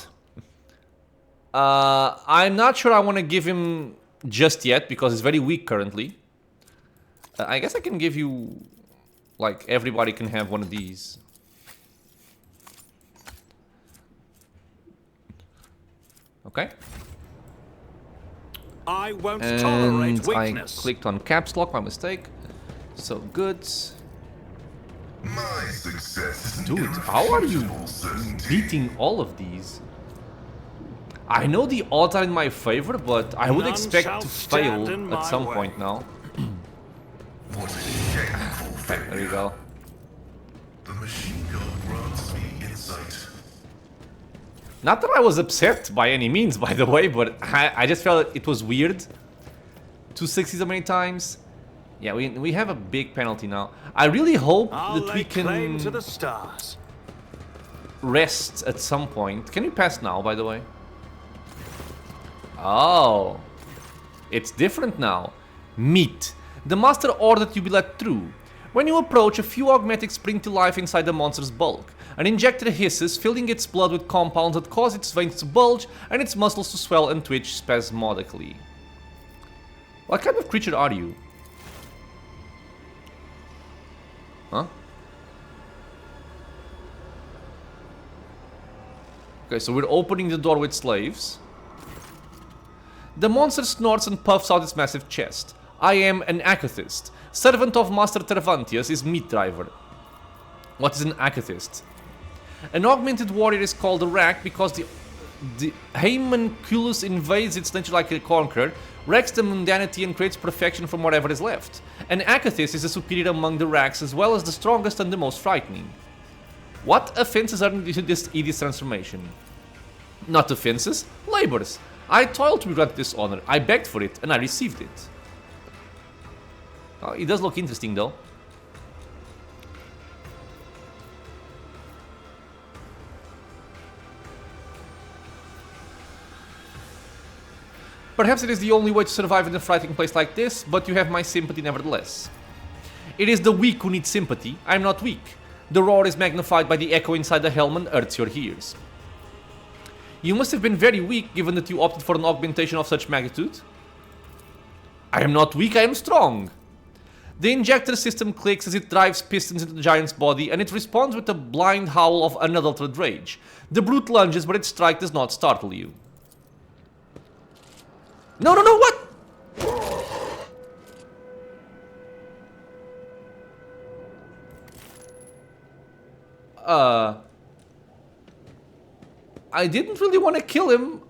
I'm not sure I want to give him just yet, because he's very weak currently. I guess I can give you... Like, everybody can have one of these. Okay. I won't tolerate weakness. I clicked on caps lock, my mistake. So good. My success is Dude, how are you beating all of these? I know the odds are in my favor, but I would expect to fail at some point now. What a shameful failure. There you go. The machine gun grants me insight. Not that I was upset by any means, by the way, but I just felt it was weird to succeed so many times. Yeah, we have a big penalty now. I really hope that we can to the stars. rest at some point. Can we pass now, by the way? Oh, it's different now. Meat. The master ordered you be let through. When you approach, a few augmetics spring to life inside the monster's bulk. An injector hisses, filling its blood with compounds that cause its veins to bulge and its muscles to swell and twitch spasmodically. What kind of creature are you? Huh? Okay, so we're opening the door with slaves. The monster snorts and puffs out its massive chest. I am an Acathist. Servant of Master Tervantius is meat driver. What is an Acathist? An augmented warrior is called a rack because the homunculus invades its nature like a conqueror, wrecks the mundanity and creates perfection from whatever is left. An Acathist is a superior among the racks as well as the strongest and the most frightening. What offenses are in this Edith's transformation? Not offenses, labors. I toiled to be granted this honor, I begged for it, and I received it. Oh, it does look interesting though. Perhaps it is the only way to survive in a frightening place like this, but you have my sympathy nevertheless. It is the weak who need sympathy. I am not weak. The roar is magnified by the echo inside the helm and hurts your ears. You must have been very weak given that you opted for an augmentation of such magnitude. I am not weak, I am strong. The injector system clicks as it drives pistons into the giant's body and it responds with a blind howl of unadulterated rage. The brute lunges, but its strike does not startle you. No, what? I didn't really want to kill him.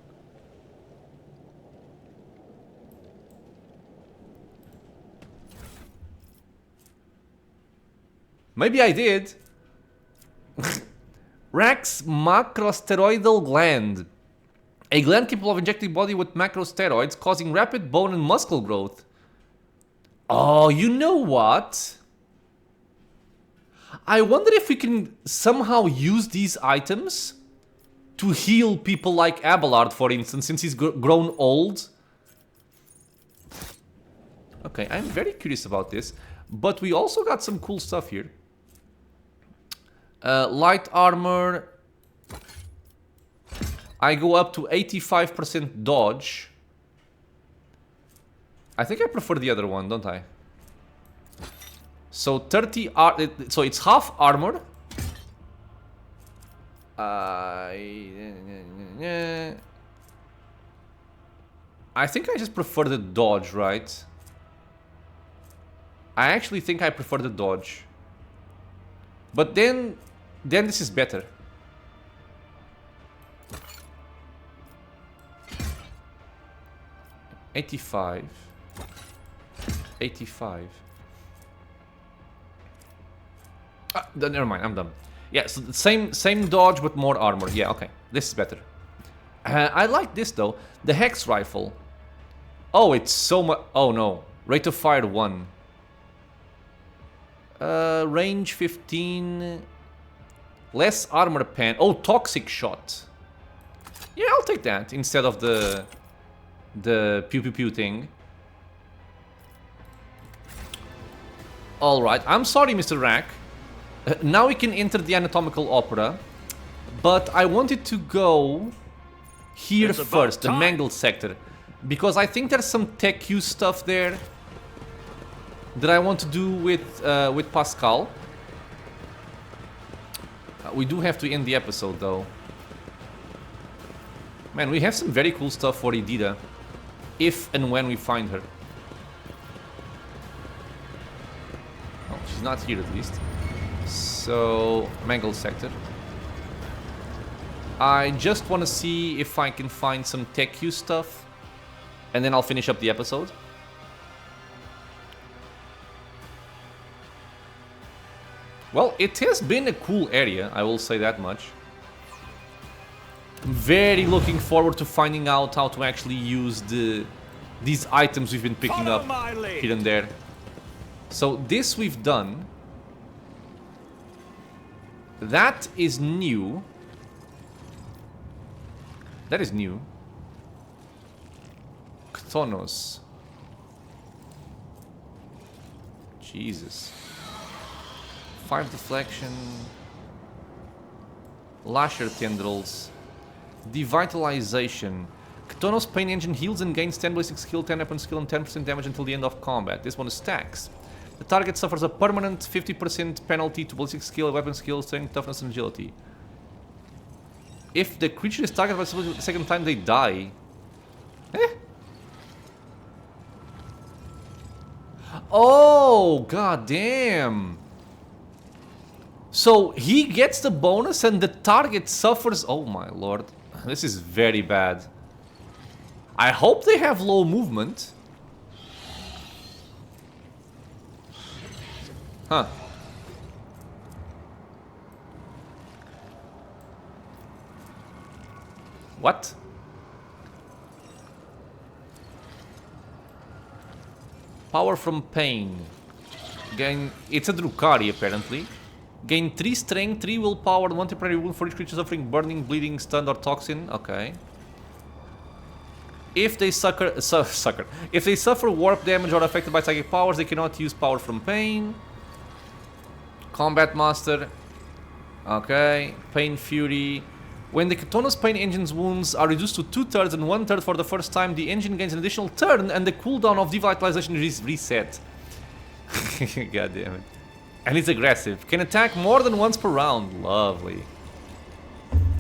Maybe I did. Rack's macrosteroidal gland. A gland capable of injecting body with macrosteroids, causing rapid bone and muscle growth. Oh, you know what? I wonder if we can somehow use these items to heal people like Abelard, for instance, since he's grown old. Okay, I'm very curious about this. But we also got some cool stuff here. Light armor. I go up to 85% dodge. I think I prefer the other one, don't I? So 30 so it's half armor. I think I just prefer the dodge, right? I actually think I prefer the dodge. But then this is better. $85. Never mind, I'm done. Yeah, so the same dodge but more armor. Yeah, okay, this is better. I like this though. The Hex Rifle. Oh, it's so much. Oh no, rate of fire 1. Range 15. Less armor pen. Oh, toxic shot. Yeah, I'll take that instead of the pew pew pew thing. All right, I'm sorry, Mr. Rack. Now we can enter the anatomical opera, but I wanted to go here first, the mangled sector, because I think there's some tech use stuff there that I want to do with Pasqal. We do have to end the episode though. Man, we have some very cool stuff for Edida, if and when we find her. Oh, she's not here at least. So, mangled sector. I just want to see if I can find some tech use stuff, and then I'll finish up the episode. Well, it has been a cool area, I will say that much. I'm very looking forward to finding out how to actually use these items we've been picking up here and there. So this we've done. That is new. That is new. Ktonos. Jesus. 5 deflection. Lasher tendrils. Devitalization. Ktonos pain engine heals and gains 10 ballistic skill, 10 weapon skill, and 10% damage until the end of combat. This one stacks. The target suffers a permanent 50% penalty to ballistic skill, weapon skill, strength, toughness, and agility. If the creature is targeted by the second time, they die. Eh? Oh, god damn. So he gets the bonus and the target suffers. Oh my lord. This is very bad. I hope they have low movement. Huh. What? Power from pain. Gain. It's a Drukhari apparently. Gain 3 strength, 3 willpower, 1 temporary wound for each creature suffering burning, bleeding, stun, or toxin. Okay. If they If they suffer warp damage or are affected by psychic powers, they cannot use power from pain. Combat Master. Okay. Pain Fury. When the Ktonos Pain Engine's wounds are reduced to 2/3 and 1/3 for the first time, the engine gains an additional turn and the cooldown of devitalization is reset. God damn it. And it's aggressive. Can attack more than once per round. Lovely.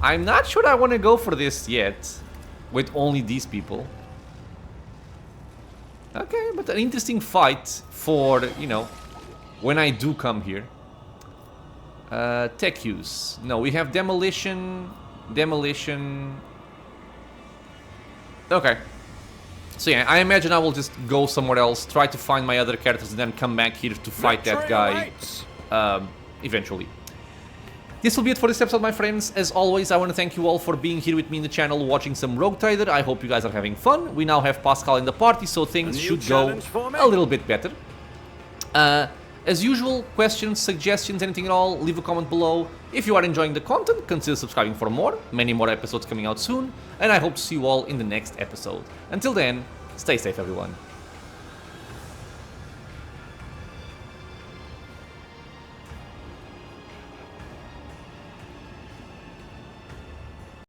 I'm not sure I want to go for this yet. With only these people. Okay, but an interesting fight for, you know, when I do come here. Tech use. No, we have demolition. Demolition. Okay. So yeah, I imagine I will just go somewhere else, try to find my other characters, and then come back here to fight that guy eventually. This will be it for this episode, my friends. As always, I want to thank you all for being here with me in the channel, watching some Rogue Trader. I hope you guys are having fun. We now have Pasqal in the party, so things should go a little bit better. As usual, questions, suggestions, anything at all, leave a comment below. If you are enjoying the content, consider subscribing for more. Many more episodes coming out soon, and I hope to see you all in the next episode. Until then, stay safe, everyone.